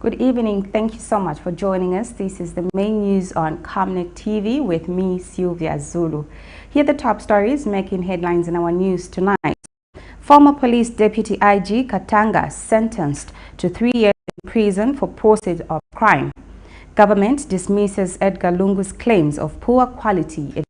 Good evening. Thank you so much for joining us. This is the main news on Camnet TV with me, Sylvia Zulu. Here are the top stories making headlines in our news tonight. Former police deputy IG KATANGA sentenced to 3 years in prison for proceeds of crime. Government dismisses EDGAR LUNGU'S claims of poor quality education.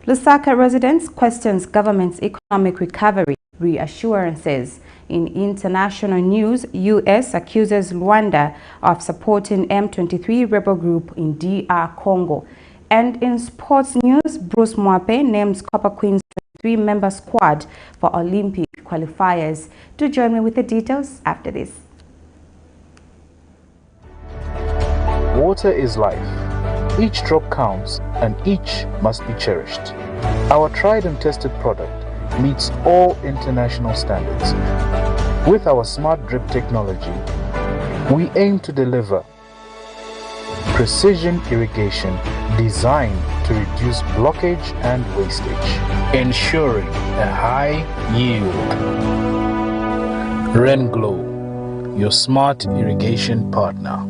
LUSAKA residents questions government's economic recovery reassurances. In international news, US accuses Rwanda of supporting M23 rebel group in DR Congo. And in sports news, Bruce MWAPE names Copper Queen's 23-member squad for Olympic qualifiers. Do join me with the details after this. Water is life. Each drop counts and each must be cherished. Our tried and tested product meets all international standards. With our smart drip technology, we aim to deliver precision irrigation designed to reduce blockage and wastage, ensuring a high yield. REASSURANCES, your smart irrigation partner.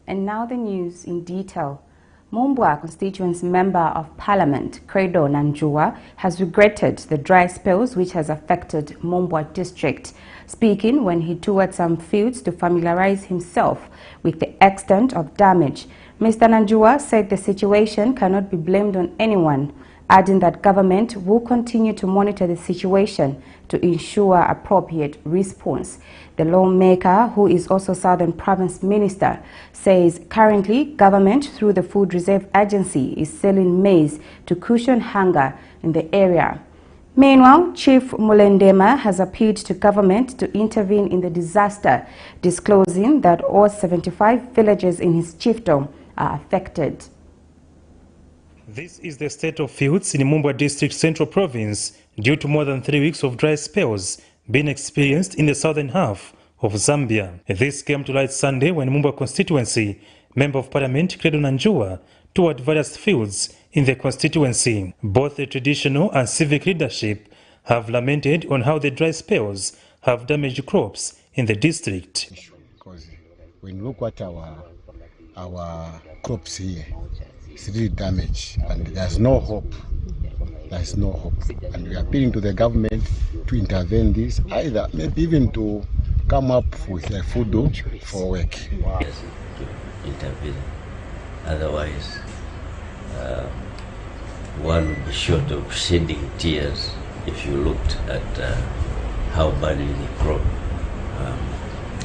And now the news in detail. Mombwa constituency member of parliament, Credo Nanjua, has regretted the dry spells which has affected Mombwa district. Speaking when he toured some fields to familiarize himself with the extent of damage, Mr. Nanjua said the situation cannot be blamed on anyone, adding that government will continue to monitor the situation to ensure appropriate response. The lawmaker, who is also Southern Province Minister, says currently government through the Food Reserve Agency is selling maize to cushion hunger in the area. Meanwhile, Chief Mulendema has appealed to government to intervene in the disaster, disclosing that all 75 villages in his chiefdom are affected. This is the state of fields in Mombwa District Central Province due to more than 3 weeks of dry spells being experienced in the southern half of Zambia. This came to light Sunday when Mombwa constituency Member of Parliament Credo Nanjua toured various fields in the constituency. Both the traditional and civic leadership have lamented on how the dry spells have damaged crops in the district. Because when you look at our crops here, it's really damaged and there's no hope. There's no hope. And we are appealing to the government to intervene this, either maybe even to come up with a food for work. Yes, to intervene. Otherwise, one would be short of shedding tears if you looked at how badly the crop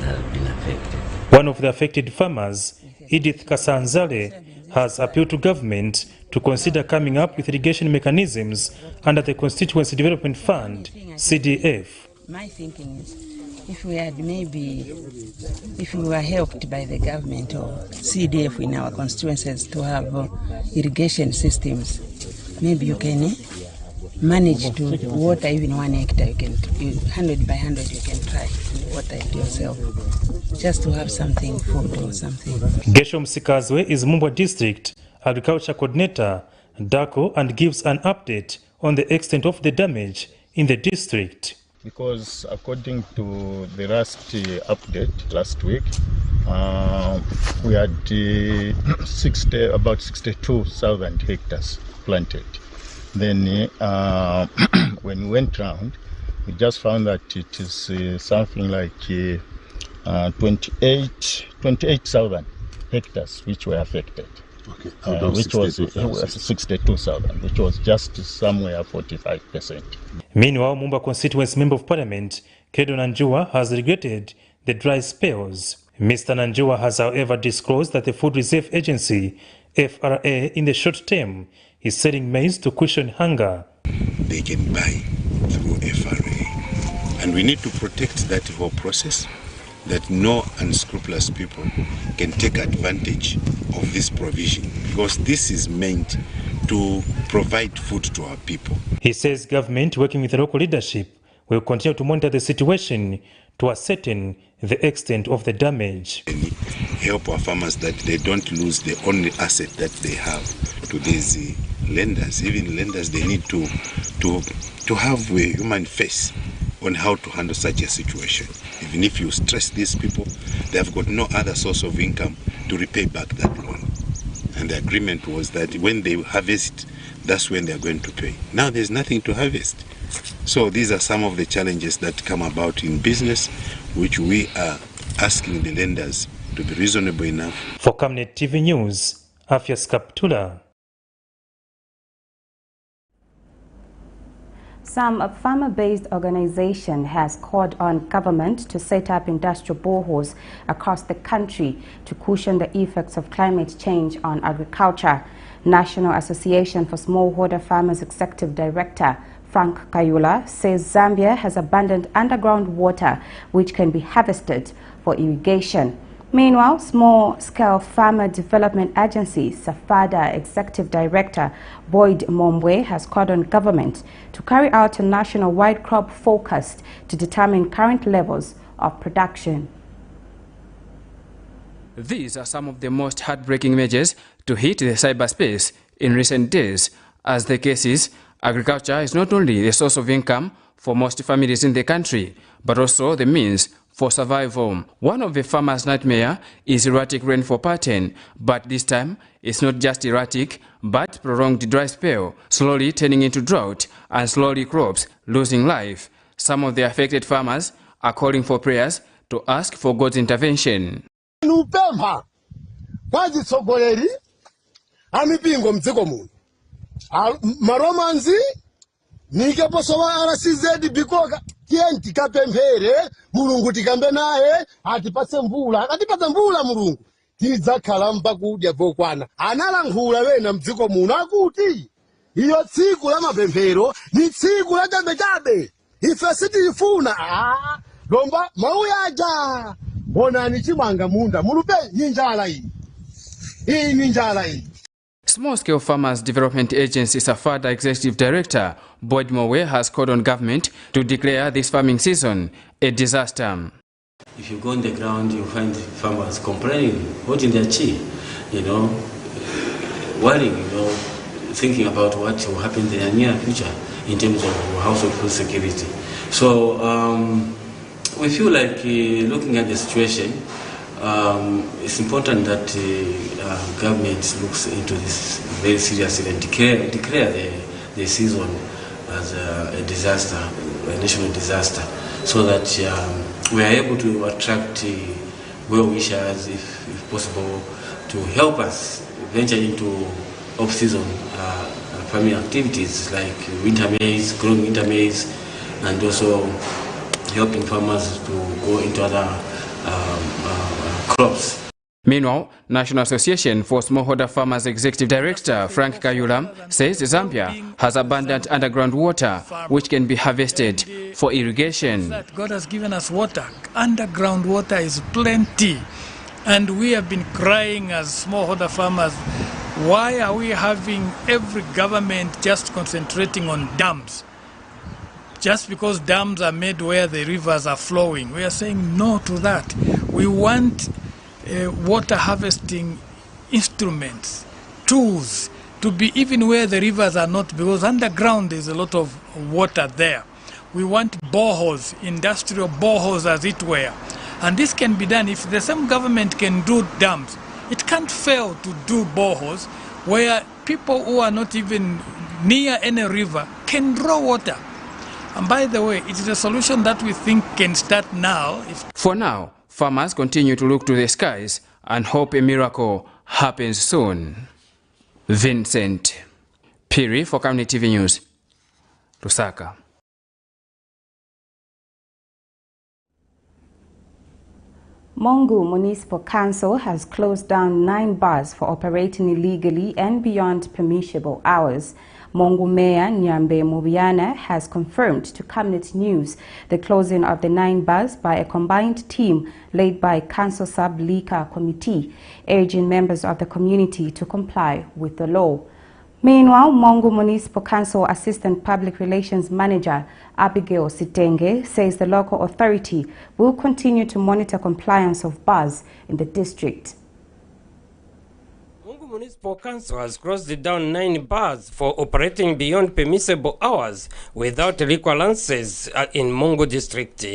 has been affected. One of the affected farmers, Edith Kasanzale, has appealed to government to consider coming up with irrigation mechanisms under the Constituency Development Fund, CDF. My thinking is, if we were helped by the government or CDF in our constituencies to have irrigation systems, maybe you can manage to water even 1 hectare. You can 100 by 100 you can try and water it yourself, just to have something, food or something. Gesho Msikazwe is Mombwa District Agriculture Coordinator, DACO, and gives an update on the extent of the damage in the district. Because according to the last update last week, we had about 62,000 hectares planted. Then when we went round, we just found that it is something like 28,000 hectares which were affected. Okay. Which was 62,000, which was just somewhere 45%. Meanwhile, Mombwa constituency Member of Parliament Credo Nanjua has regretted the dry spells. Mr. Nanjua has however disclosed that the Food Reserve Agency, FRA, in the short term is selling maize to cushion hunger. They can buy through FRA, and we need to protect that whole process, that no unscrupulous people can take advantage of this provision, because this is meant to provide food to our people. He says government, working with the local leadership, will continue to monitor the situation to ascertain the extent of the damage. Help our farmers that they don't lose the only asset that they have to these lenders. Even lenders, they need to to have a human face on how to handle such a situation. Even if you stress these people, they have got no other source of income to repay back that loan. And the agreement was that when they harvest, that's when they're going to pay. Now there's nothing to harvest. So these are some of the challenges that come about in business, which we are asking the lenders to be reasonable enough. For Camnet TV News, Afias Kaptula. Some farmer-based organization has called on government to set up industrial boreholes across the country to cushion the effects of climate change on agriculture. National Association for Smallholder Farmers Executive Director Frank Kayula says Zambia has abundant underground water which can be harvested for irrigation. Meanwhile, Small-Scale Farmer Development Agency, SAFADA Executive Director Boyd Mombwe has called on government to carry out a national-wide crop forecast to determine current levels of production. These are some of the most heartbreaking measures to hit the cyberspace in recent days. As the case is, agriculture is not only the source of income for most families in the country, but also the means for survival. One of the farmers' nightmare is erratic rainfall pattern, but this time it's not just erratic, but prolonged dry spell, slowly turning into drought and slowly crops losing life. Some of the affected farmers are calling for prayers to ask for God's intervention. Nike posowa RCZ bikoka kienti kapemphere mulungu tikambe naye atipatse mvula atipatsa mvula mulungu tidzakhala mpakudya vokwana analankhula wena mdziko muno akuti iyo tsiku la mapemphero ni tsiku la chabe ife sitifuna lomba mauyaja bonani chimanga munda mulupe ninjala iyi ninjala iyi. Small-Scale Farmers Development Agency SAFADA Executive Director Boyd Mombwe has called on government to declare this farming season a disaster. If you go on the ground, you find farmers complaining, holding their cheek, worrying, thinking about what will happen in the near future in terms of household food security. So we feel like looking at the situation, it's important that government looks into this very seriously and declare the season as a disaster, a national disaster, so that we are able to attract well-wishers, if possible, to help us venture into off-season farming activities like winter maize, growing winter maize, and also helping farmers to go into other crops. Meanwhile, National Association for Smallholder Farmers Executive Director Frank Kayula says Zambia has abundant underground water which can be harvested for irrigation. God has given us water. Underground water is plenty. And we have been crying as smallholder farmers, why are we having every government just concentrating on dams? Just because dams are made where the rivers are flowing. We are saying no to that. We want water harvesting instruments, tools, to be even where the rivers are not, because underground there's a lot of water there. We want boreholes, industrial boreholes as it were. And this can be done if the same government can do dams. It can't fail to do boreholes where people who are not even near any river can draw water. And by the way, it is a solution that we think can start now. For now, farmers continue to look to the skies and hope a miracle happens soon. Vincent Piri for Camnet TV News, Lusaka. Mungu Municipal Council has closed down 9 bars for operating illegally and beyond permissible hours. Mungu Mayor Nyambe Mubiana has confirmed to Camnet News the closing of the 9 bars by a combined team led by Council Sub-Liquor Committee, urging members of the community to comply with the law. Meanwhile, Mungu Municipal Council Assistant Public Relations Manager Abigail Sitenge says the local authority will continue to monitor compliance of bars in the district. Mungu Mungu Municipal Council has closed down 9 bars for operating beyond permissible hours without reassurances in Mungu district.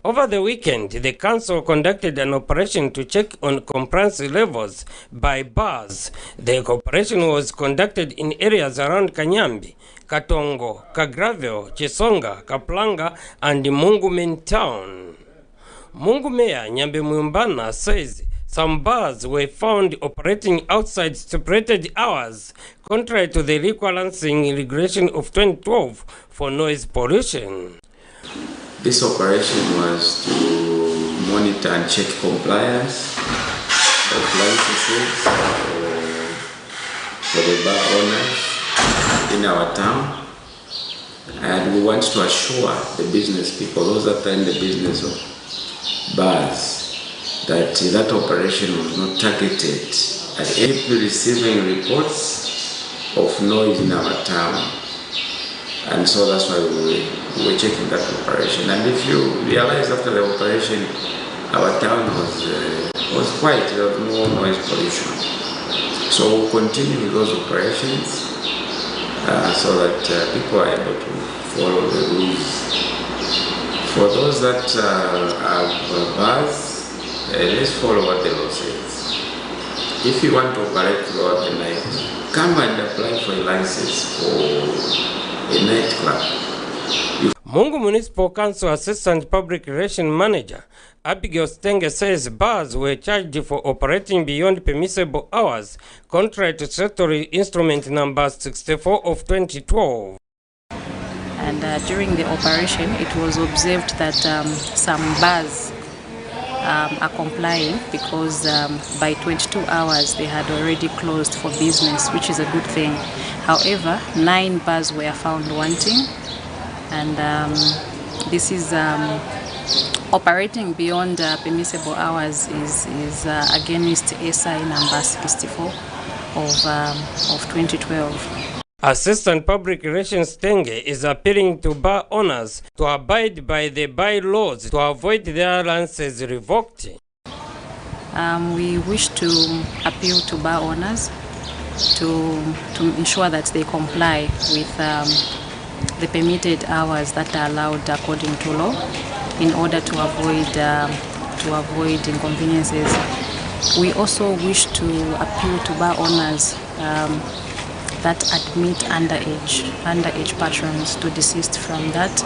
Over the weekend, the council conducted an operation to check on compliance levels by bars. The operation was conducted in areas around Kanyambi, Katongo, Kagravel, Chisonga, Kaplanga, and Mungu main town. Mungu Mayor Nyambe Mumbana says some bars were found operating outside stipulated hours, contrary to the requalancing regulation of 2012 for noise pollution. This operation was to monitor and check compliance of licenses for the bar owners in our town, and we want to assure the business people, those that are in the business of bars, that that operation was not targeted at every receiving reports of noise in our town. And so that's why we were checking that operation. And if you realize after the operation, our town was quiet, there was no noise pollution. So we'll continue with those operations so that people are able to follow the rules. For those that have bars, let's follow what the law says. If you want to operate throughout the night, come and apply for a license for a nightclub. Mungu Municipal Council Assistant Public Relations Manager Abigail Stenge says bars were charged for operating beyond permissible hours, contrary to Statutory Instrument number 64 of 2012. And during the operation, it was observed that some bars are complying because by 22 hours they had already closed for business, which is a good thing. However, 9 bars were found wanting, and this is operating beyond permissible hours is against SI number 64 of 2012. Assistant Public Relations Stenge is appealing to bar owners to abide by the bylaws to avoid their licenses revoked. We wish to appeal to bar owners to ensure that they comply with the permitted hours that are allowed according to law in order to avoid inconveniences. We also wish to appeal to bar owners that admit underage patrons to desist from that,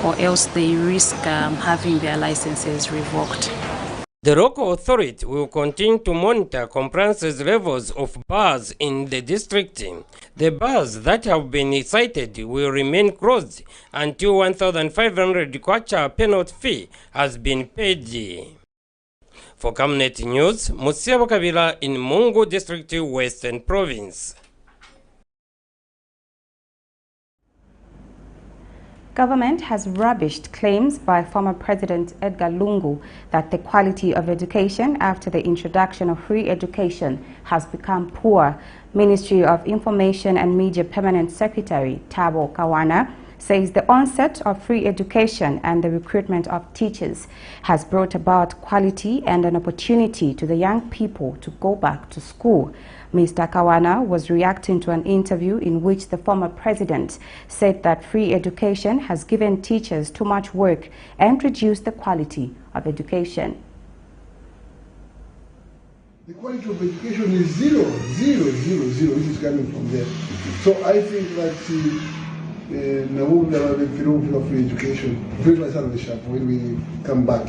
or else they risk having their licenses revoked. The local authority will continue to monitor compliance levels of bars in the district. The bars that have been cited will remain closed until 1,500 kwacha penalty fee has been paid. For Camnet News, Musiabo Kabila in Mungu District, Western Province. Government has rubbished claims by former President Edgar Lungu that the quality of education after the introduction of free education has become poor. Ministry of Information and Media Permanent Secretary Tabo Kawana says the onset of free education and the recruitment of teachers has brought about quality and an opportunity to the young people to go back to school. Mr. Kawana was reacting to an interview in which the former president said that free education has given teachers too much work and reduced the quality of education. The quality of education is zero, which is coming from there. So I think that free education, when we come back.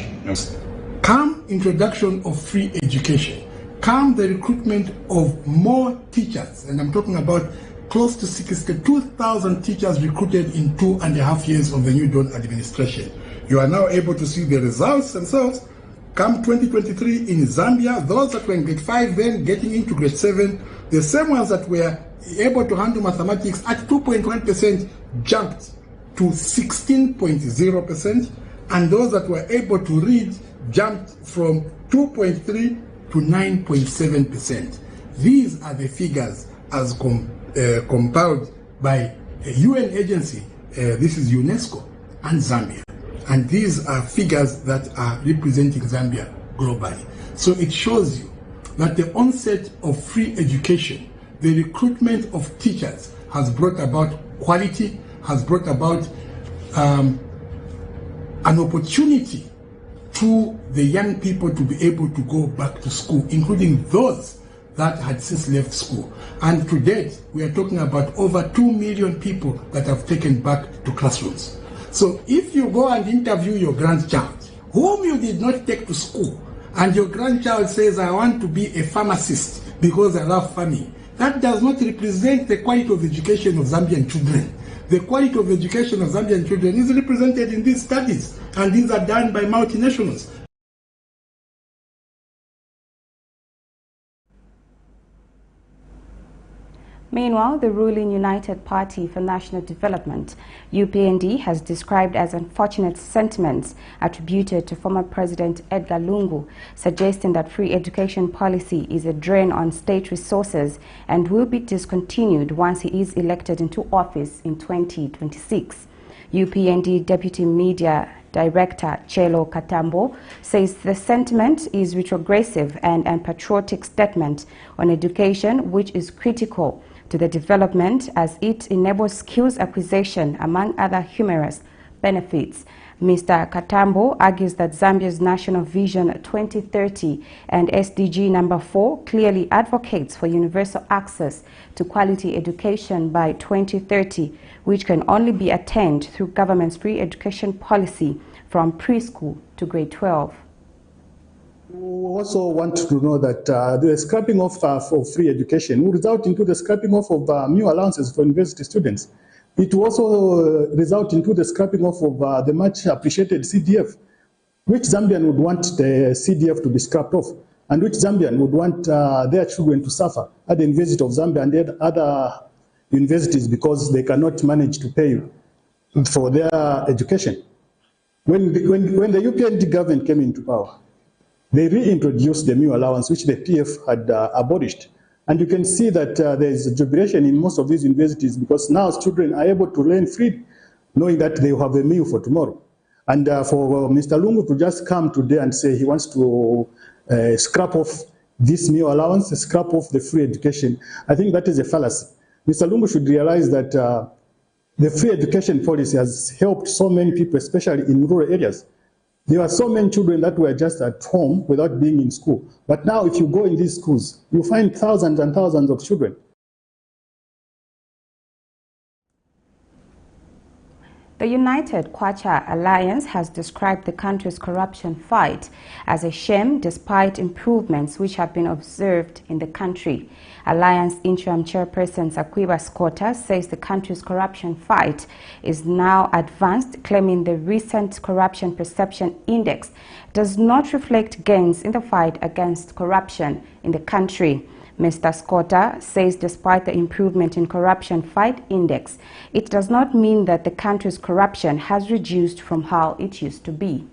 Come introduction of free education. Come the recruitment of more teachers, and I'm talking about close to 62,000 teachers recruited in 2.5 years of the New Dawn administration. You are now able to see the results themselves. Come 2023 in Zambia, those that were in grade 5 then getting into grade 7, the same ones that were able to handle mathematics at 2.1% jumped to 16.0%, and those that were able to read jumped from 2.3 to 9.7%. These are the figures as compiled by a UN agency, this is UNESCO, and Zambia. And these are figures that are representing Zambia globally. So it shows you that the onset of free education, the recruitment of teachers, has brought about quality, has brought about an opportunity to the young people to be able to go back to school, including those that had since left school. And to date, we are talking about over 2 million people that have taken back to classrooms. So if you go and interview your grandchild, whom you did not take to school, and your grandchild says, I want to be a pharmacist because I love farming, that does not represent the quality of education of Zambian children. The quality of education of Zambian children is represented in these studies, and these are done by multinationals. Meanwhile, the ruling United Party for National Development, UPND, has described as unfortunate sentiments attributed to former President Edgar Lungu, suggesting that free education policy is a drain on state resources and will be discontinued once he is elected into office in 2026. UPND Deputy Media Director Chelo Katambo says the sentiment is retrogressive and unpatriotic statement on education, which is critical to the development as it enables skills acquisition among other humorous benefits. Mr. Katambo argues that Zambia's National Vision 2030 and SDG number 4 clearly advocates for universal access to quality education by 2030, which can only be attained through government's free education policy from preschool to grade 12. We also want to know that the scrapping off of free education will result into the scrapping off of meal allowances for university students. It will also result into the scrapping off of the much appreciated CDF. Which Zambian would want the CDF to be scrapped off? And which Zambian would want their children to suffer at the University of Zambia and other universities because they cannot manage to pay for their education? When the UPND government came into power, they reintroduced the meal allowance, which the PF had abolished. And you can see that there is a jubilation in most of these universities because now children are able to learn free, knowing that they will have a meal for tomorrow. And for Mr. Lungu to just come today and say he wants to scrap off this meal allowance, scrap off the free education, I think that is a fallacy. Mr. Lungu should realize that the free education policy has helped so many people, especially in rural areas. There are so many children that were just at home without being in school. But now if you go in these schools, you find thousands and thousands of children. The United Kwacha Alliance has described the country's corruption fight as a shame despite improvements which have been observed in the country. Alliance interim chairperson Sakwiba Scotta says the country's corruption fight is now advanced, claiming the recent Corruption Perception Index does not reflect gains in the fight against corruption in the country. Mr. Scotta says despite the improvement in corruption fight index, it does not mean that the country's corruption has reduced from how it used to be.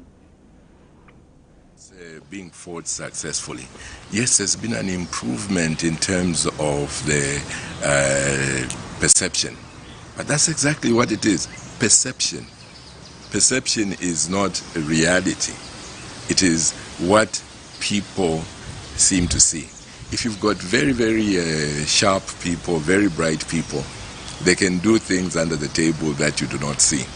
It's being fought successfully. Yes, there's been an improvement in terms of the perception, but that's exactly what it is, perception. Perception is not a reality. It is what people seem to see. If you've got very, very sharp people, very bright people, they can do things under the table that you do not see.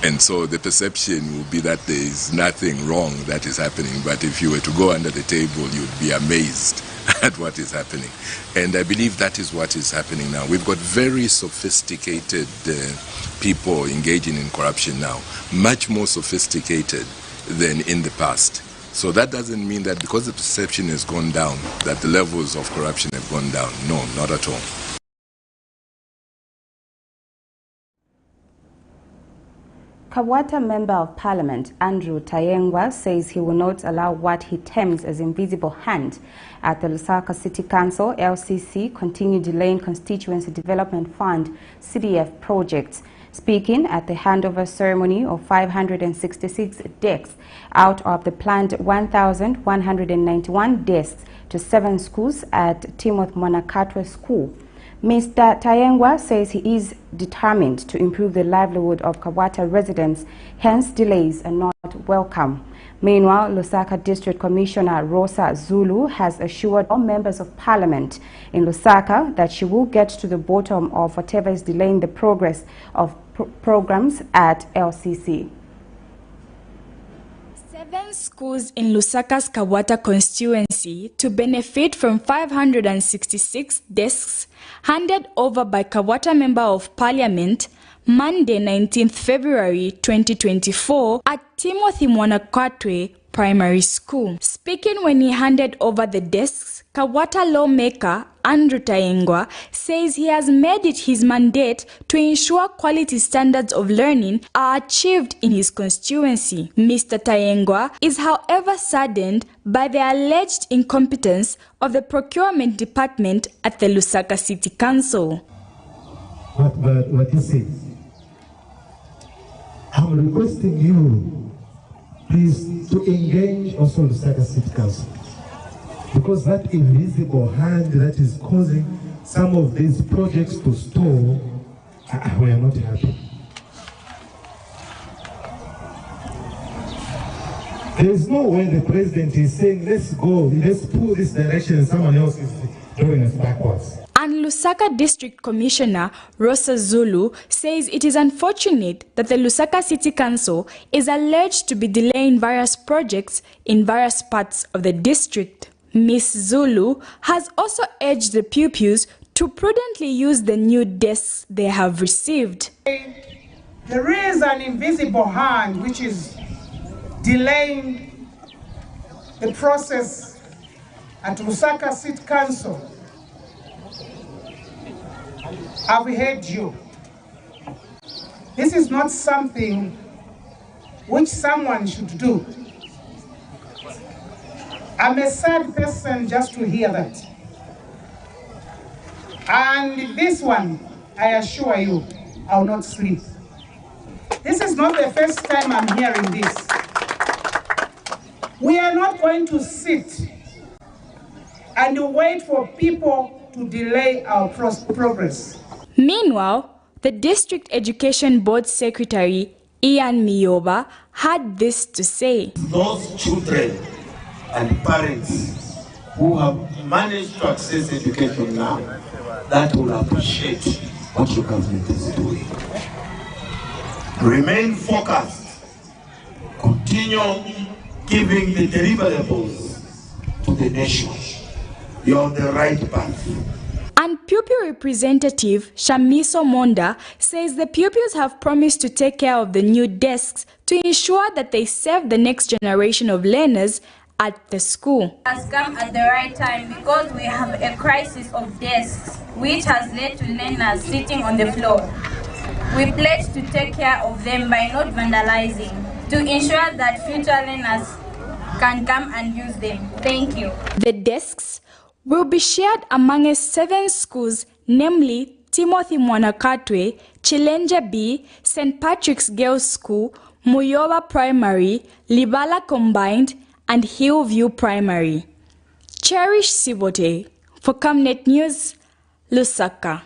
And so the perception will be that there is nothing wrong that is happening. But if you were to go under the table, you'd be amazed at what is happening. And I believe that is what is happening now. We've got very sophisticated people engaging in corruption now, much more sophisticated than in the past. So that doesn't mean that because the perception has gone down, that the levels of corruption have gone down. No, not at all. Kawata Member of Parliament Andrew Tayengwa says he will not allow what he terms as invisible hand at the Lusaka City Council LCC continue delaying Constituency Development Fund CDF projects. Speaking at the handover ceremony of 566 desks out of the planned 1,191 desks to 7 schools at Timothy Monakatwe School, Mr. Tayengwa says he is determined to improve the livelihood of Kawata residents, hence delays are not welcome. Meanwhile, Lusaka District Commissioner Rosa Zulu has assured all members of parliament in Lusaka that she will get to the bottom of whatever is delaying the progress of programs at LCC. 7 schools in Lusaka's Kawata constituency to benefit from 566 desks handed over by Kawata Member of Parliament Monday 19th February 2024 at Timothy Mwanakatwe Primary School. Speaking when he handed over the desks, Kawata lawmaker Andrew Taengwa says he has made it his mandate to ensure quality standards of learning are achieved in his constituency. Mr. Taengwa is however saddened by the alleged incompetence of the procurement department at the Lusaka City Council. What he says, I'm requesting you, please, to engage also Lusaka City Council, because that invisible hand that is causing some of these projects to stall, we are not happy. There is no way the president is saying, let's go, let's pull this direction, and someone else is doing us backwards. And Lusaka District Commissioner Rosa Zulu says it is unfortunate that the Lusaka City Council is alleged to be delaying various projects in various parts of the district. Ms. Zulu has also urged the pupils to prudently use the new desks they have received. There is an invisible hand which is delaying the process at Lusaka City Council. I've heard you. This is not something which someone should do. I'm a sad person just to hear that. And this one, I assure you, I will not sleep. This is not the first time I'm hearing this. We are not going to sit and wait for people to delay our progress. Meanwhile, the District Education Board Secretary Ian Miyoba had this to say. Those children and parents who have managed to access education now, that will appreciate what your government is doing. Remain focused. Continue giving the deliverables to the nation. You're on the right path. And pupil representative Shamiso Monda says the pupils have promised to take care of the new desks to ensure that they serve the next generation of learners at the school. Has come at the right time because we have a crisis of desks which has led to learners sitting on the floor. We pledge to take care of them by not vandalizing, to ensure that future learners can come and use them. Thank you. The desks will be shared among 7 schools, namely Timothy Mwanakatwe, Chilenje B, St. Patrick's Girls' School, Muyoba Primary, Libala Combined, and Hillview Primary. Cherish Sibote for Camnet News, Lusaka.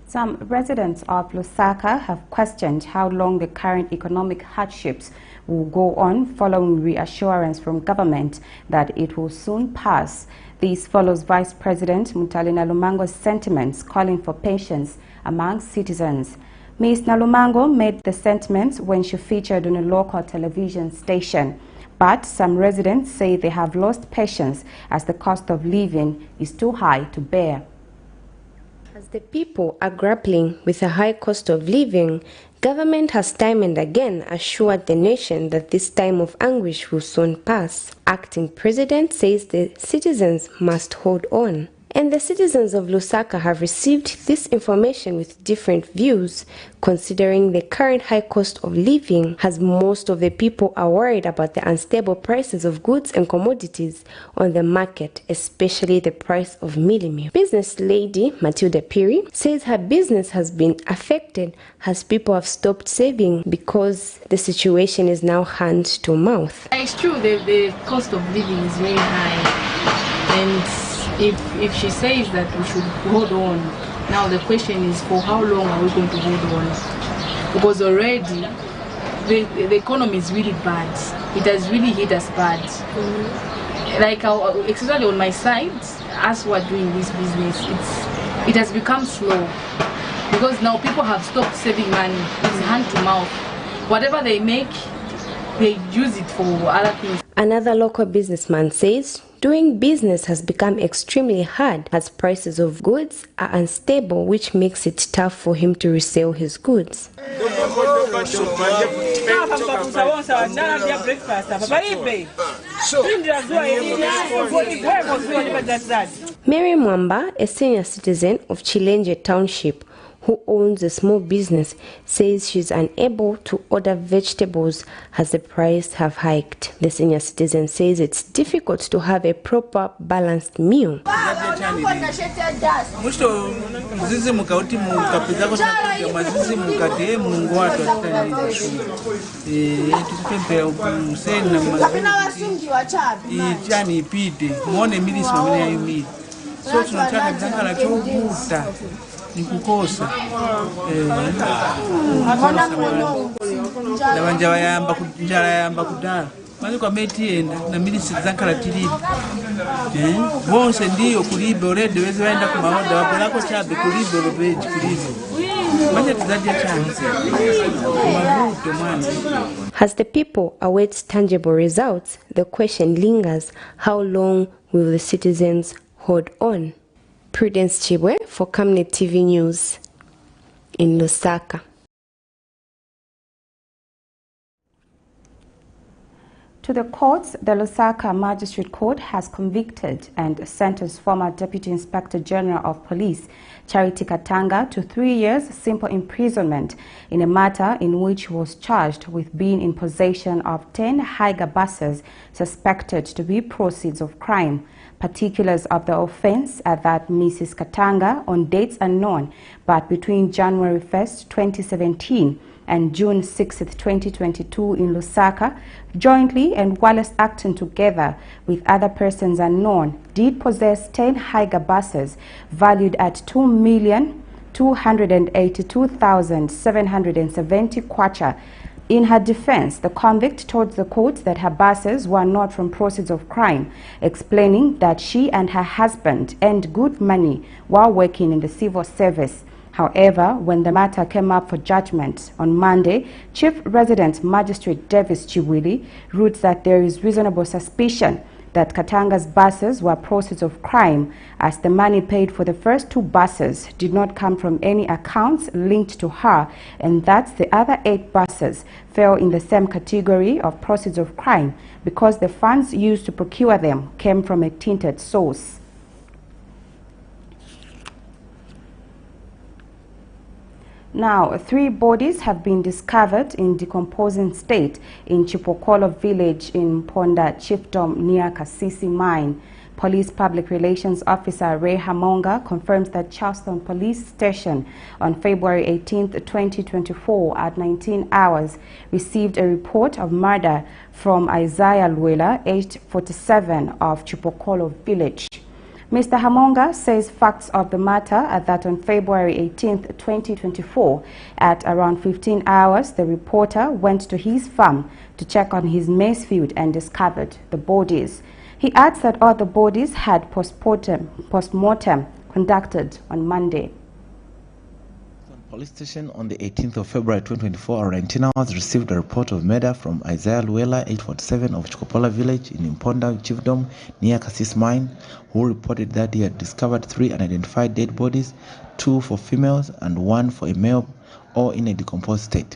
Some residents of Lusaka have questioned how long the current economic hardships will go on following reassurance from government that it will soon pass. This follows Vice President Mutale Nalumango's sentiments calling for patience among citizens. Ms. Nalumango made the sentiments when she featured on a local television station. But some residents say they have lost patience as the cost of living is too high to bear. As the people are grappling with a high cost of living, government has time and again assured the nation that this time of anguish will soon pass. Acting President says the citizens must hold on. And the citizens of Lusaka have received this information with different views, considering the current high cost of living, as most of the people are worried about the unstable prices of goods and commodities on the market, especially the price of mealie meal. Business lady Matilda Piri says her business has been affected as people have stopped saving because the situation is now hand to mouth. It's true, the cost of living is very high, and if she says that we should hold on, now the question is for how long are we going to hold on? Because already the economy is really bad. It has really hit us bad. Like especially on my side, as we're doing this business, it has become slow because now people have stopped saving money. It's hand to mouth. Whatever they make, they use it for other things. Another local businessman says doing business has become extremely hard as prices of goods are unstable, which makes it tough for him to resell his goods. Mary Mwamba, a senior citizen of Chilenje Township, who owns a small business, says she's unable to order vegetables as the price have hiked. The senior citizen says it's difficult to have a proper balanced meal. As the people await tangible results, the question lingers: how long will the citizens hold on? Prudence Chibwe for Camnet TV News in Lusaka. To the courts, the Lusaka Magistrate Court has convicted and sentenced former Deputy Inspector General of Police Charity Katanga to 3 years simple imprisonment in a matter in which he was charged with being in possession of 10 Higer buses suspected to be proceeds of crime. Particulars of the offense are that Mrs. Katanga, on dates unknown, but between January 1st, 2017 and June 6th, 2022 in Lusaka, jointly and whilst acting together with other persons unknown, did possess 10 Higer buses valued at 2,282,770 kwacha. In her defense, the convict told the court that her buses were not from proceeds of crime, explaining that she and her husband earned good money while working in the civil service. However, when the matter came up for judgment on Monday, Chief Resident Magistrate Davis Chiwili ruled that there is reasonable suspicion that Katanga's buses were proceeds of crime, as the money paid for the first 2 buses did not come from any accounts linked to her, and that the other 8 buses fell in the same category of proceeds of crime because the funds used to procure them came from a tainted source. Now, 3 bodies have been discovered in decomposing state in Chipokolo village in Ponda Chiefdom near Kasisi Mine. Police Public Relations Officer Ray Hamonga confirms that Charleston Police Station on February 18, 2024 at 19 hours received a report of murder from Isaiah Luela, aged 47, of Chipokolo village. Mr. Hamonga says facts of the matter are that on February 18, 2024, at around 15 hours, the reporter went to his farm to check on his maize field and discovered the bodies. He adds that all the bodies had post-mortem conducted on Monday. Police station on the 18th of February 2024 around 19 hours received a report of murder from Isaiah Luela, 847, of Chikopola village in Imponda Chiefdom near Kasisi Mine, who reported that he had discovered 3 unidentified dead bodies, 2 for females and 1 for a male, all in a decomposed state.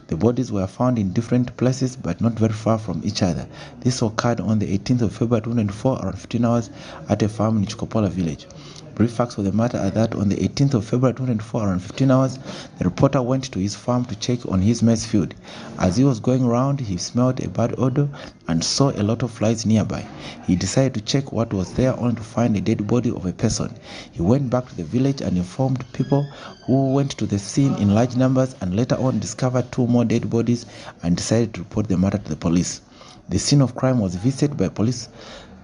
The bodies were found in different places but not very far from each other. This occurred on the 18th of February 2024 around 15 hours at a farm in Chikopola village. Brief facts for the matter are that on the 18th of February 2024 around 15 hours, the reporter went to his farm to check on his maize field. As he was going around, he smelled a bad odor and saw a lot of flies nearby. He decided to check what was there, only to find a dead body of a person. He went back to the village and informed people, who went to the scene in large numbers and later on discovered 2 more dead bodies and decided to report the matter to the police. The scene of crime was visited by police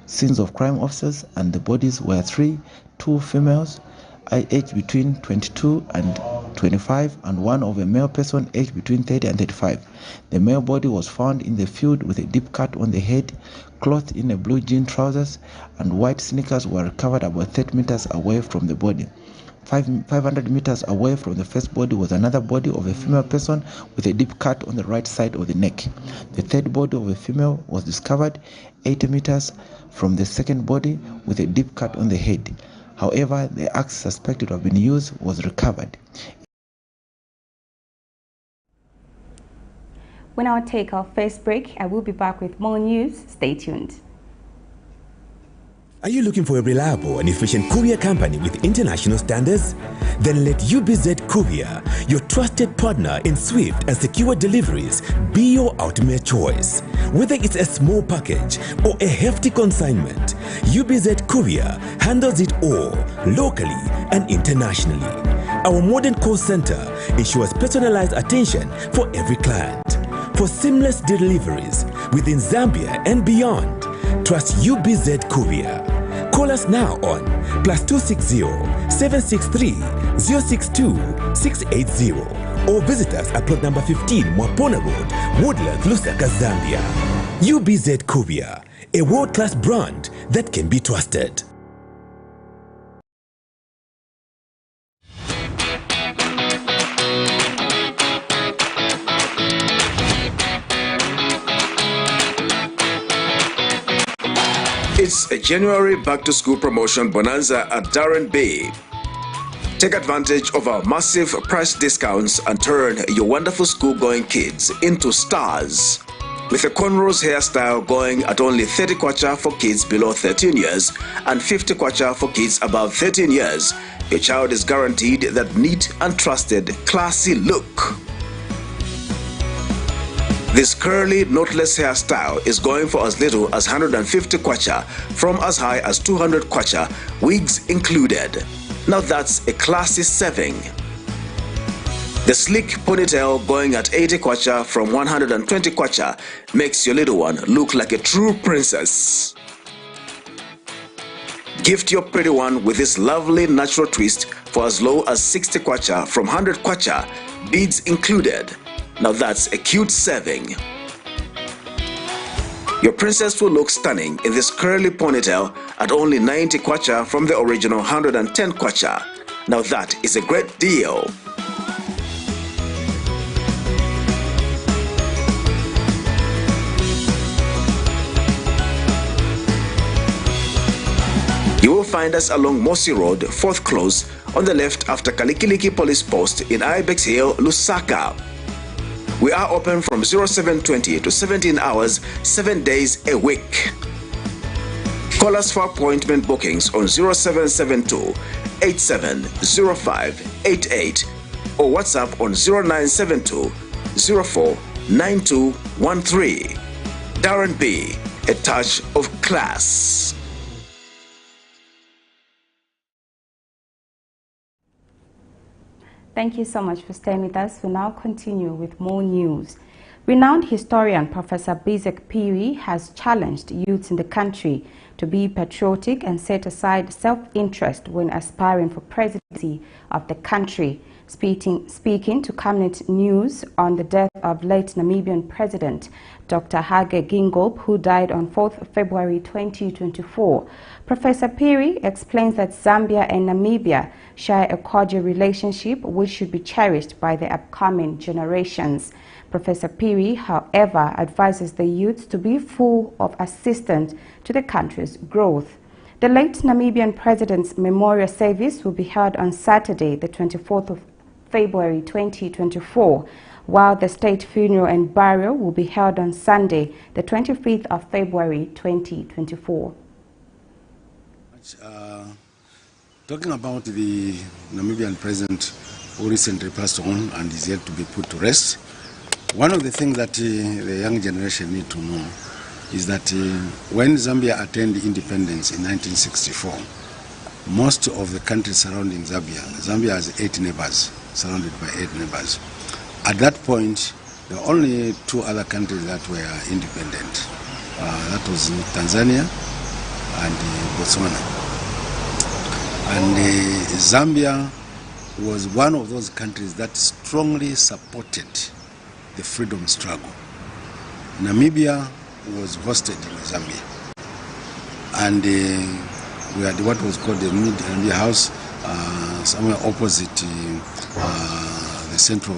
scenes of crime officers, and the bodies were 3, 2 females aged between 22 and 25, and one of a male person aged between 30 and 35. The male body was found in the field with a deep cut on the head, clothed in a blue jean trousers, and white sneakers were recovered about 30 meters away from the body. 500 meters away from the first body was another body of a female person with a deep cut on the right side of the neck. The third body of a female was discovered 80 meters from the second body with a deep cut on the head. However, the axe suspected to have been used was recovered. When I take our first break, I will be back with more news. Stay tuned. Are you looking for a reliable and efficient courier company with international standards? Then let UBZ Courier, your trusted partner in swift and secure deliveries, be your ultimate choice. Whether it's a small package or a hefty consignment, UBZ Courier handles it all, locally and internationally. Our modern call center ensures personalized attention for every client. For seamless deliveries within Zambia and beyond, trust UBZ Courier. Call us now on +260 763 062 680 or visit us at plot number 15 Mwapona Road, Woodlands, Lusaka, Zambia. UBZ Courier, a world-class brand that can be trusted. It's a January back-to-school promotion bonanza at Darren Bay. Take advantage of our massive price discounts and turn your wonderful school-going kids into stars. With a cornrows hairstyle going at only 30 kwacha for kids below 13 years and 50 kwacha for kids above 13 years, your child is guaranteed that neat and trusted, classy look. This curly, knotless hairstyle is going for as little as 150 kwacha, from as high as 200 kwacha, wigs included. Now that's a classy saving. The sleek ponytail going at 80 kwacha from 120 kwacha makes your little one look like a true princess. Gift your pretty one with this lovely natural twist for as low as 60 kwacha from 100 kwacha, beads included. Now that's a cute saving. Your princess will look stunning in this curly ponytail at only 90 kwacha from the original 110 kwacha. Now that is a great deal. You will find us along Mosi Road, 4th Close, on the left after Kalikiliki Police Post in Ibex Hill, Lusaka. We are open from 0720 to 17 hours, 7 days a week. Call us for appointment bookings on 0772 870588 or WhatsApp on 0972 049213. Darren B, a touch of class. Thank you so much for staying with us. We'll now continue with more news. Renowned historian Professor Bizek Piri has challenged youths in the country to be patriotic and set aside self-interest when aspiring for presidency of the country. Speaking to Camnet News on the death of late Namibian President Dr. Hage Geingob, who died on 4th February 2024, Professor Piri explains that Zambia and Namibia share a cordial relationship which should be cherished by the upcoming generations. Professor Piri, however, advises the youth to be full of assistance to the country's growth. The late Namibian President's memorial service will be held on Saturday, the 24th of February 2024, while the state funeral and burial will be held on Sunday, the 25th of February 2024. Talking about the Namibian president who recently passed on and is yet to be put to rest, one of the things that the young generation need to know is that when Zambia attained independence in 1964, most of the countries surrounding Zambia has 8 neighbors, surrounded by 8 neighbors. At that point, there were only 2 other countries that were independent. That was Tanzania and Botswana. And Zambia was one of those countries that strongly supported the freedom struggle. Namibia was hosted in Zambia, and we had what was called the Namibia House, somewhere opposite the central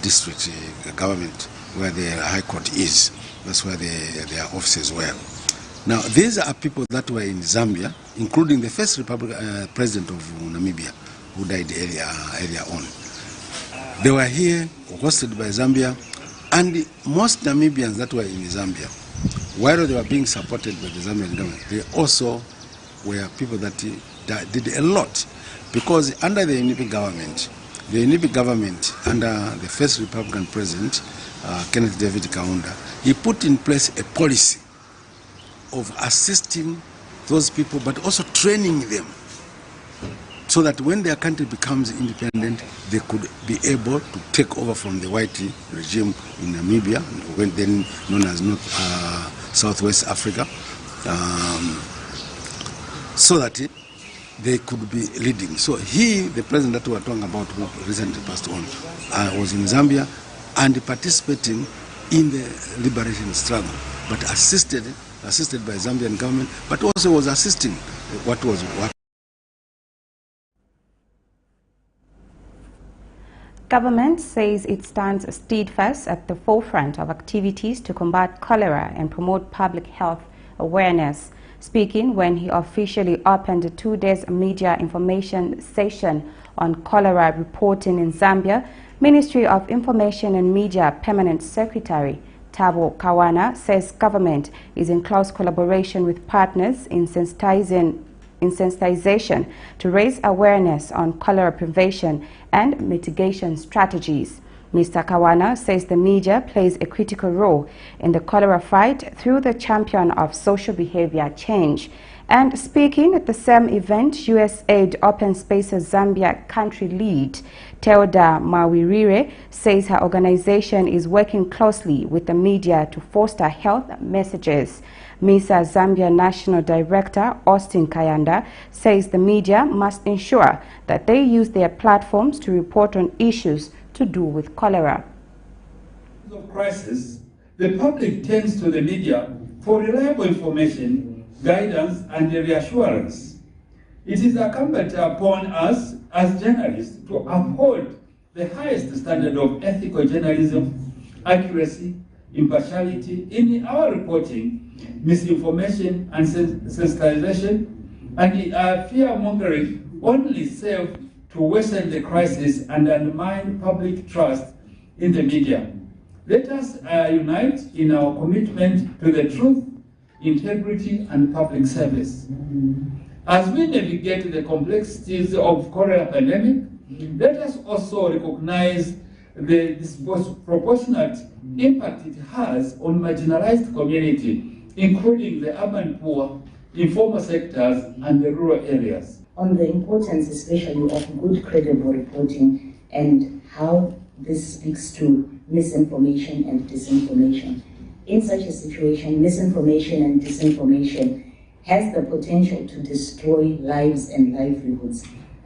district government, where the High Court is. That's where their offices were. Now, these are people that were in Zambia, including the first president of Namibia, who died earlier on. They were here, hosted by Zambia, and most Namibians that were in Zambia, while they were being supported by the Zambian government, they also were people that did a lot, because under the UNIP government, under the first Republican president, Kenneth David Kaunda, he put in place a policy of assisting those people, but also training them, so that when their country becomes independent, they could be able to take over from the white regime in Namibia, when then known as Southwest Africa, so that they could be leading. So he, the president that we were talking about, who recently passed on, was in Zambia and participating in the liberation struggle, but assisted by Zambian government, but also was assisting what was what. Government says it stands steadfast at the forefront of activities to combat cholera and promote public health awareness. Speaking when he officially opened a 2-day media information session on cholera reporting in Zambia, Ministry of Information and Media Permanent Secretary Tabo Kawana says government is in close collaboration with partners in sensitization to raise awareness on cholera prevention and mitigation strategies. Mr. Kawana says the media plays a critical role in the cholera fight through the champion of social behavior change. And speaking at the same event, USAID Open Spaces Zambia country lead Theoda Mawirire says her organization is working closely with the media to foster health messages. MISA Zambia National Director Austin Kayanda says the media must ensure that they use their platforms to report on issues to do with cholera. Of crisis, the public turns to the media for reliable information, guidance, and reassurance. It is incumbent upon us as journalists to uphold the highest standard of ethical journalism, accuracy, impartiality in our reporting, misinformation and sensitization, and fear-mongering only serve to worsen the crisis and undermine public trust in the media. Let us unite in our commitment to the truth, integrity, and public service. As we navigate the complexities of cholera pandemic, let us also recognize the disproportionate impact it has on marginalized community, including the urban poor, informal sectors, and the rural areas. On the importance especially of good credible reporting and how this speaks to misinformation and disinformation. In such a situation, misinformation and disinformation has the potential to destroy lives and livelihoods.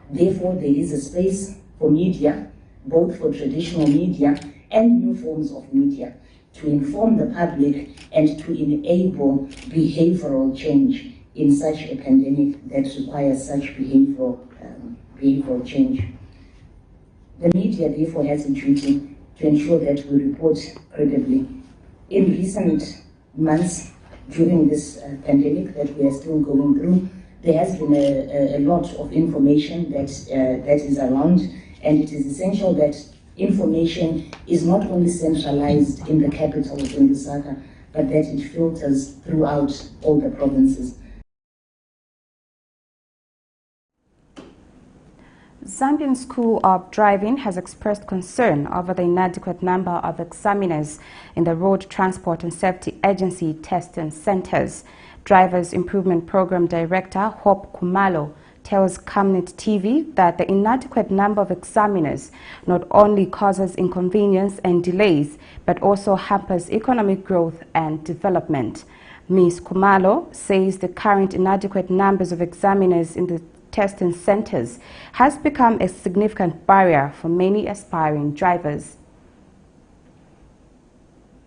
Therefore, there is a space for media, both for traditional media and new forms of media, to inform the public and to enable behavioral change in such a pandemic that requires such behavioral change. The media therefore has a duty to ensure that we report credibly. In recent months, during this pandemic that we are still going through, there has been a lot of information that is around, and it is essential that information is not only centralized in the capital, in Lusaka, but that it filters throughout all the provinces. Zambian School of Driving has expressed concern over the inadequate number of examiners in the Road Transport and Safety Agency testing centers. Drivers Improvement Program Director Hope Kumalo tells Camnet TV that the inadequate number of examiners not only causes inconvenience and delays, but also hampers economic growth and development. Ms. Kumalo says the current inadequate numbers of examiners in the testing centers has become a significant barrier for many aspiring drivers.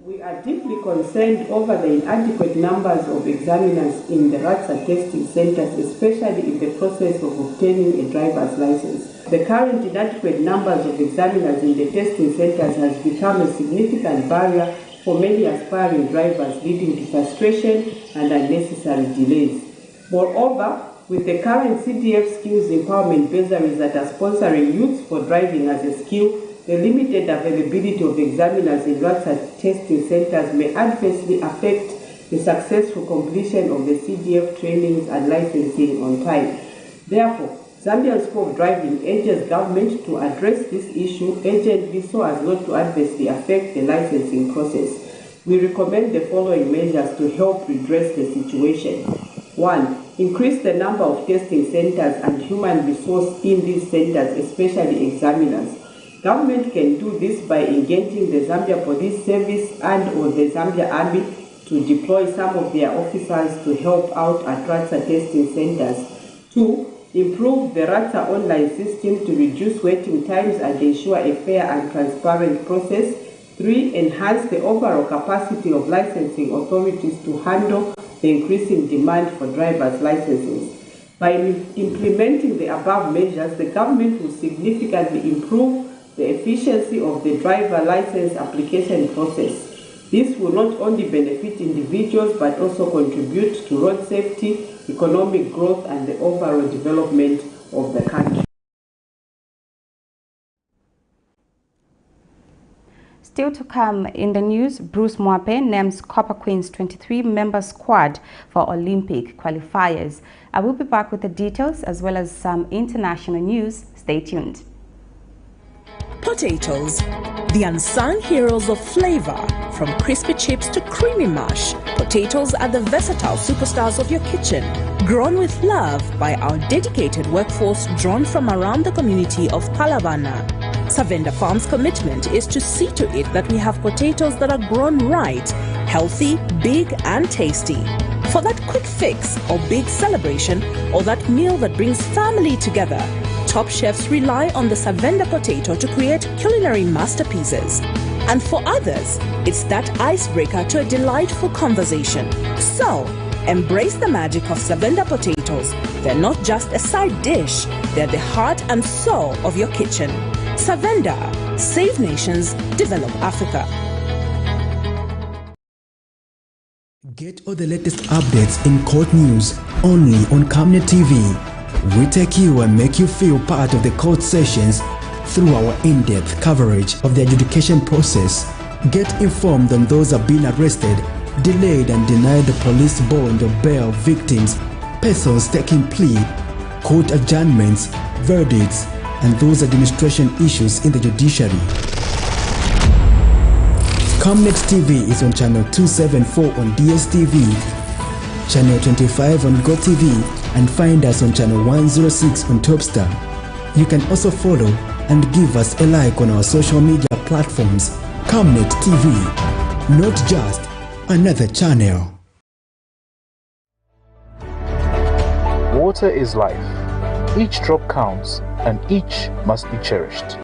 We are deeply concerned over the inadequate numbers of examiners in the RWANDA testing centers, especially in the process of obtaining a driver's license. The current inadequate numbers of examiners in the testing centers has become a significant barrier for many aspiring drivers, leading to frustration and unnecessary delays. Moreover, with the current CDF skills empowerment bursaries that are sponsoring youths for driving as a skill, the limited availability of examiners in RWANDA testing centers may adversely affect the successful completion of the CDF trainings and licensing on time. Therefore, Zambian School of Driving urges government to address this issue urgently so as not to adversely affect the licensing process. We recommend the following measures to help redress the situation. 1. Increase the number of testing centers and human resource in these centers, especially examiners. Government can do this by engaging the Zambia Police Service and or the Zambia Army to deploy some of their officers to help out at RWANDA testing centers. 2. Improve the RWANDA online system to reduce waiting times and ensure a fair and transparent process. 3. Enhance the overall capacity of licensing authorities to handle the increasing demand for driver's licenses. By implementing the above measures, the government will significantly improve the efficiency of the driver license application process. This will not only benefit individuals but also contribute to road safety, economic growth, and the overall development of the country. Still to come in the news, Bruce MWAPE names Copper Queen's 23-member squad for Olympic qualifiers. I will be back with the details as well as some international news. Stay tuned. Potatoes, the unsung heroes of flavor. From crispy chips to creamy mash, potatoes are the versatile superstars of your kitchen. Grown with love by our dedicated workforce drawn from around the community of Palavana. Savenda Farm's commitment is to see to it that we have potatoes that are grown right, healthy, big and tasty. For that quick fix or big celebration or that meal that brings family together, top chefs rely on the Savenda potato to create culinary masterpieces. And for others, it's that icebreaker to a delightful conversation. So, embrace the magic of Savenda potatoes. They're not just a side dish, they're the heart and soul of your kitchen. Savenda, save nations, develop Africa. Get all the latest updates in court news only on Camnet TV. We take you and make you feel part of the court sessions through our in-depth coverage of the adjudication process. Get informed on those who have been arrested, delayed and denied the police bond or bail victims, persons taking plea, court adjournments, verdicts, and those administration issues in the judiciary. Camnet TV is on channel 274 on DSTV, channel 25 on GoTV, and find us on channel 106 on Topstar. You can also follow and give us a like on our social media platforms. Camnet TV, not just another channel. Water is life. Each drop counts and each must be cherished.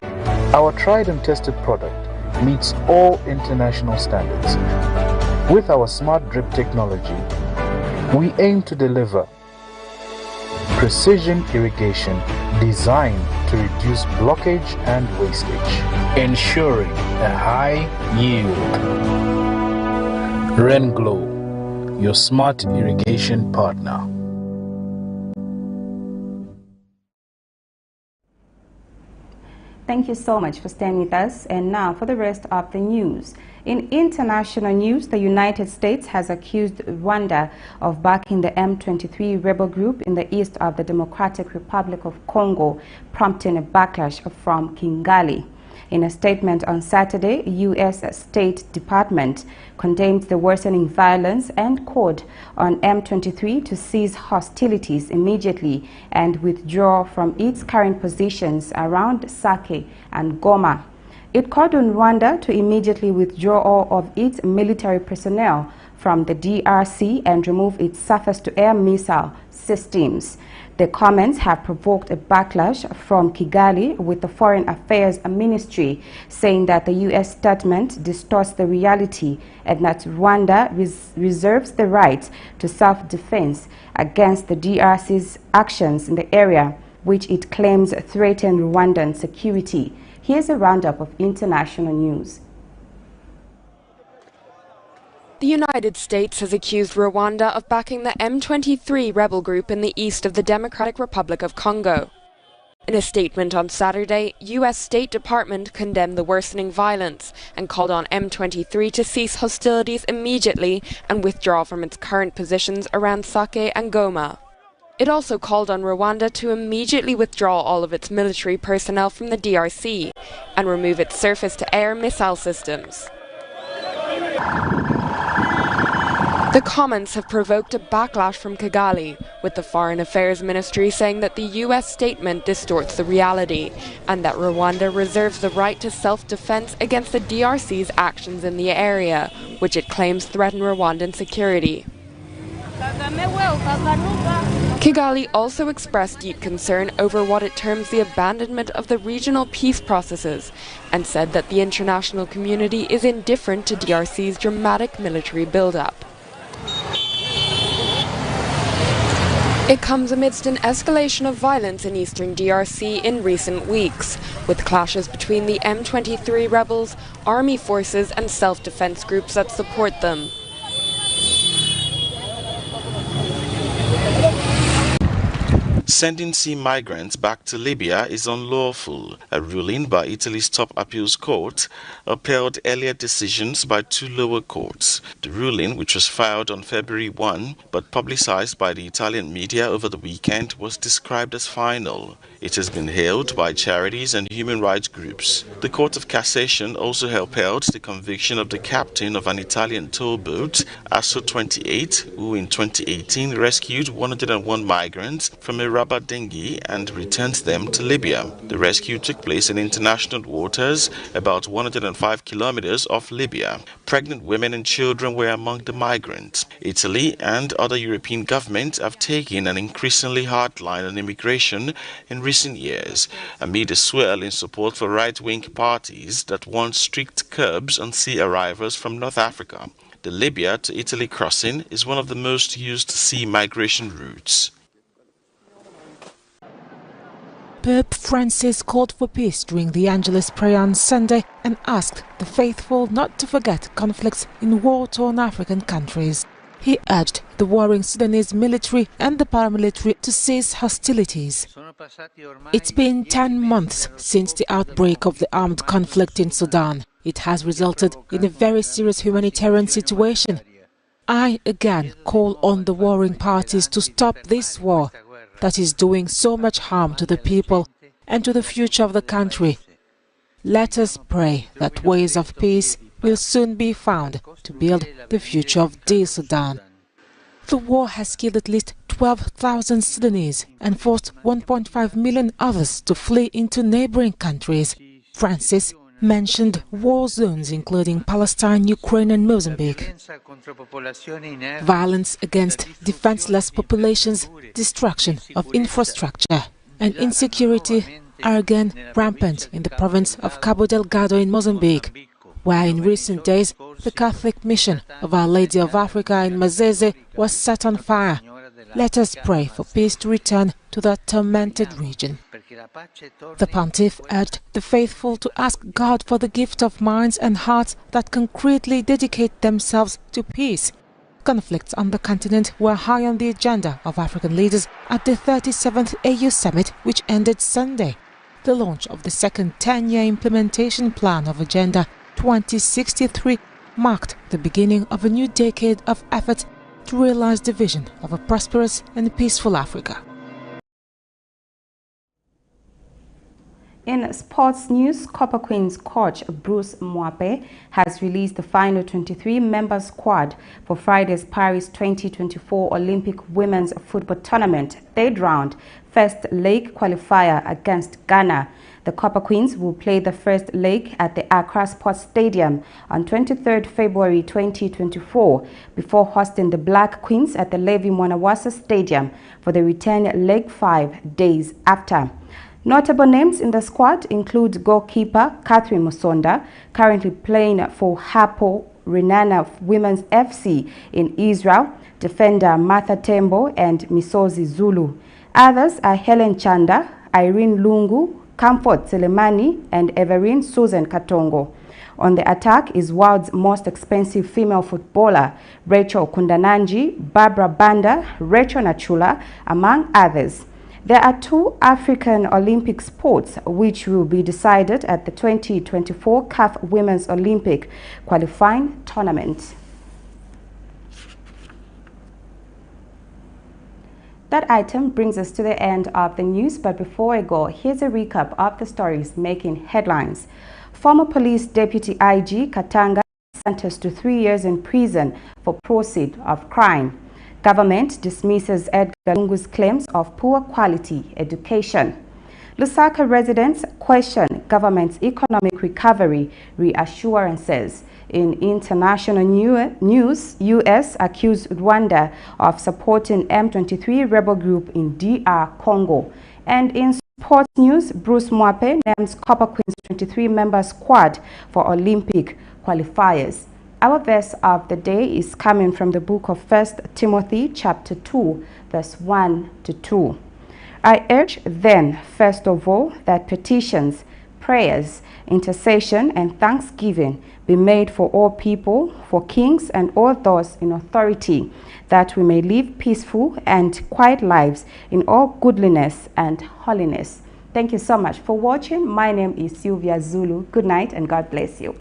Our tried and tested product meets all international standards. With our smart drip technology, we aim to deliver precision irrigation designed to reduce blockage and wastage, ensuring a high yield. RenGlow, your smart irrigation partner. Thank you so much for staying with us. And now for the rest of the news. In international news, the United States has accused Rwanda of backing the M23 rebel group in the east of the Democratic Republic of Congo, prompting a backlash from Kigali. In a statement on Saturday, U.S. State Department condemned the worsening violence and called on M23 to cease hostilities immediately and withdraw from its current positions around Sake and Goma. It called on Rwanda to immediately withdraw all of its military personnel from the DRC and remove its surface-to-air missile systems. The comments have provoked a backlash from Kigali, with the Foreign Affairs Ministry saying that the U.S. statement distorts the reality and that Rwanda reserves the right to self-defense against the DRC's actions in the area, which it claims threaten Rwandan security. Here's a roundup of international news. The United States has accused Rwanda of backing the M23 rebel group in the east of the Democratic Republic of Congo. In a statement on Saturday, U.S. State Department condemned the worsening violence and called on M23 to cease hostilities immediately and withdraw from its current positions around Sake and Goma. It also called on Rwanda to immediately withdraw all of its military personnel from the DRC and remove its surface-to-air missile systems. The comments have provoked a backlash from Kigali, with the Foreign Affairs Ministry saying that the U.S. statement distorts the reality and that Rwanda reserves the right to self-defense against the DRC's actions in the area, which it claims threaten Rwandan security. Kigali also expressed deep concern over what it terms the abandonment of the regional peace processes and said that the international community is indifferent to DRC's dramatic military build-up. It comes amidst an escalation of violence in eastern DRC in recent weeks, with clashes between the M23 rebels, army forces and self-defense groups that support them. Sending sea migrants back to Libya is unlawful. A ruling by Italy's top appeals court upheld earlier decisions by two lower courts. The ruling, which was filed on February 1 but publicized by the Italian media over the weekend, was described as final. It has been hailed by charities and human rights groups. The Court of Cassation also upheld the conviction of the captain of an Italian towboat, ASO 28, who in 2018 rescued 101 migrants from a rubber dinghy and returned them to Libya. The rescue took place in international waters about 105 kilometers off Libya. Pregnant women and children were among the migrants. Italy and other European governments have taken an increasingly hard line on immigration in recent years, amid a swell in support for right-wing parties that want strict curbs on sea arrivals from North Africa. The Libya to Italy crossing is one of the most used sea migration routes. Pope Francis called for peace during the Angelus prayer on Sunday and asked the faithful not to forget conflicts in war-torn African countries. He urged the warring Sudanese military and the paramilitary to cease hostilities. It's been 10 months since the outbreak of the armed conflict in Sudan. It has resulted in a very serious humanitarian situation. I again call on the warring parties to stop this war that is doing so much harm to the people and to the future of the country. Let us pray that ways of peace will soon be found to build the future of the Sudan. The war has killed at least 12,000 Sudanese and forced 1.5 million others to flee into neighboring countries. Francis mentioned war zones including Palestine, Ukraine and Mozambique. Violence against defenseless populations, destruction of infrastructure and insecurity are again rampant in the province of Cabo Delgado in Mozambique, where in recent days the Catholic mission of Our Lady of Africa in Mazeze was set on fire. Let us pray for peace to return to that tormented region. The Pontiff urged the faithful to ask God for the gift of minds and hearts that concretely dedicate themselves to peace. Conflicts on the continent were high on the agenda of African leaders at the 37th AU Summit, which ended Sunday. The launch of the second 10-year implementation plan of Agenda 2063 marked the beginning of a new decade of effort to realize the vision of a prosperous and peaceful Africa. In sports news, Copper Queens coach Bruce MWAPE has released the final 23-member squad for Friday's Paris 2024 Olympic Women's Football Tournament third round first leg qualifier against Ghana. The Copper Queens will play the first leg at the Accra Sports Stadium on 23rd February 2024 before hosting the Black Queens at the Levi Mwanawasa Stadium for the return leg 5 days after. Notable names in the squad include goalkeeper Catherine Musonda, currently playing for Hapo Renana Women's FC in Israel, defender Martha Tembo and Misozi Zulu. Others are Helen Chanda, Irene Lungu, Comfort Selemani and Everine Susan Katongo. On the attack is world's most expensive female footballer, Rachel Kundananji, Barbara Banda, Rachel Nachula, among others. There are 2 African Olympic sports which will be decided at the 2024 CAF Women's Olympic qualifying tournament. That item brings us to the end of the news, but before I go, here's a recap of the stories making headlines. Former police deputy IG Katanga sentenced to 3 years in prison for proceeds of crime. Government dismisses EDGAR LUNGU'S claims of poor quality education. Lusaka residents question government's economic recovery reassurances. In international news, US accused Rwanda of supporting M23 rebel group in DR Congo. And in sports news, Bruce MWAPE names Copper Queens 23-member squad for Olympic qualifiers. Our verse of the day is coming from the book of 1 Timothy chapter 2, verse 1 to 2. I urge then, first of all, that petitions, prayers, intercession, and thanksgiving be made for all people, for kings and all those in authority, that we may live peaceful and quiet lives in all goodliness and holiness. Thank you so much for watching. My name is Sylvia Zulu. Good night and God bless you.